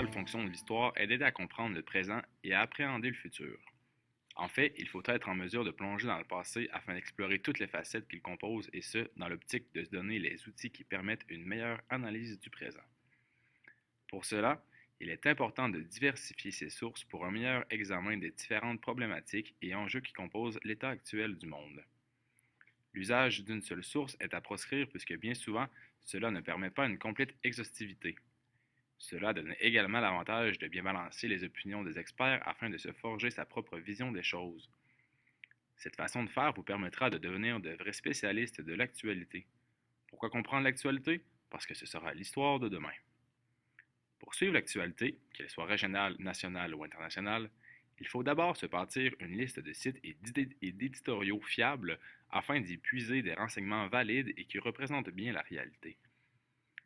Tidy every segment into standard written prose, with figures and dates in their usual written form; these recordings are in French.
principale fonction de l'histoire est d'aider à comprendre le présent et à appréhender le futur. En fait, il faut être en mesure de plonger dans le passé afin d'explorer toutes les facettes qu'il compose et ce, dans l'optique de se donner les outils qui permettent une meilleure analyse du présent. Pour cela, il est important de diversifier ses sources pour un meilleur examen des différentes problématiques et enjeux qui composent l'état actuel du monde. L'usage d'une seule source est à proscrire puisque bien souvent, cela ne permet pas une complète exhaustivité. Cela donne également l'avantage de bien balancer les opinions des experts afin de se forger sa propre vision des choses. Cette façon de faire vous permettra de devenir de vrais spécialistes de l'actualité. Pourquoi comprendre l'actualité? Parce que ce sera l'histoire de demain. Pour suivre l'actualité, qu'elle soit régionale, nationale ou internationale, il faut d'abord se bâtir une liste de sites et d'éditoriaux fiables afin d'y puiser des renseignements valides et qui représentent bien la réalité.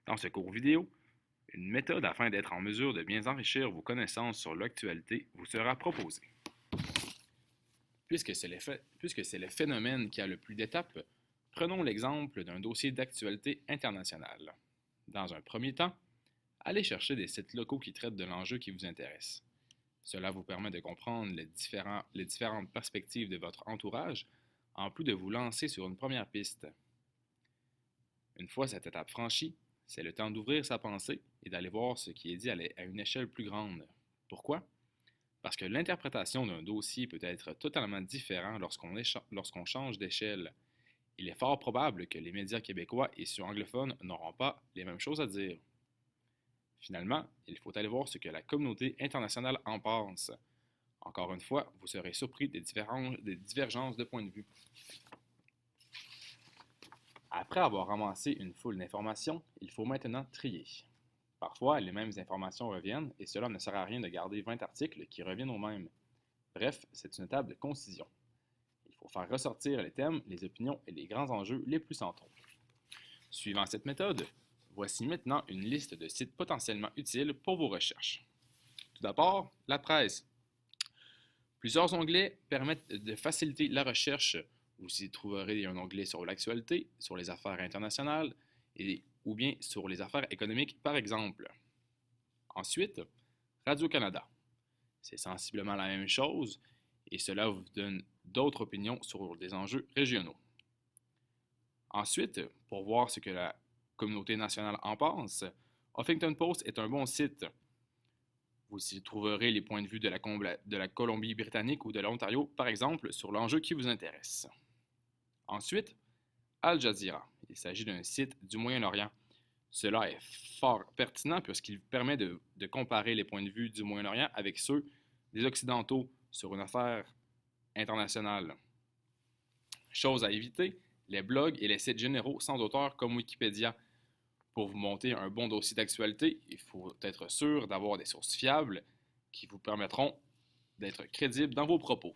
Dans ce cours vidéo, une méthode afin d'être en mesure de bien enrichir vos connaissances sur l'actualité vous sera proposée. Puisque c'est le phénomène qui a le plus d'étapes, prenons l'exemple d'un dossier d'actualité internationale. Dans un premier temps, allez chercher des sites locaux qui traitent de l'enjeu qui vous intéresse. Cela vous permet de comprendre les différentes perspectives de votre entourage, en plus de vous lancer sur une première piste. Une fois cette étape franchie, c'est le temps d'ouvrir sa pensée et d'aller voir ce qui est dit à une échelle plus grande. Pourquoi? Parce que l'interprétation d'un dossier peut être totalement différente lorsqu'on change d'échelle. Il est fort probable que les médias québécois et ceux anglophones n'auront pas les mêmes choses à dire. Finalement, il faut aller voir ce que la communauté internationale en pense. Encore une fois, vous serez surpris des divergences de points de vue. Après avoir ramassé une foule d'informations, il faut maintenant trier. Parfois, les mêmes informations reviennent et cela ne sert à rien de garder 20 articles qui reviennent aux mêmes. Bref, c'est une étape de concision. Il faut faire ressortir les thèmes, les opinions et les grands enjeux les plus centraux. Suivant cette méthode, voici maintenant une liste de sites potentiellement utiles pour vos recherches. Tout d'abord, la presse. Plusieurs onglets permettent de faciliter la recherche. Vous y trouverez un onglet sur l'actualité, sur les affaires internationales ou bien sur les affaires économiques par exemple. Ensuite, Radio-Canada. C'est sensiblement la même chose et cela vous donne d'autres opinions sur des enjeux régionaux. Ensuite, pour voir ce que la communauté nationale en pense, Huffington Post est un bon site. Vous y trouverez les points de vue de la Colombie-Britannique ou de l'Ontario, par exemple, sur l'enjeu qui vous intéresse. Ensuite, Al Jazeera. Il s'agit d'un site du Moyen-Orient. Cela est fort pertinent puisqu'il permet de comparer les points de vue du Moyen-Orient avec ceux des Occidentaux sur une affaire internationale. Chose à éviter, les blogs et les sites généraux sans auteur comme Wikipédia. Pour vous monter un bon dossier d'actualité, il faut être sûr d'avoir des sources fiables qui vous permettront d'être crédible dans vos propos.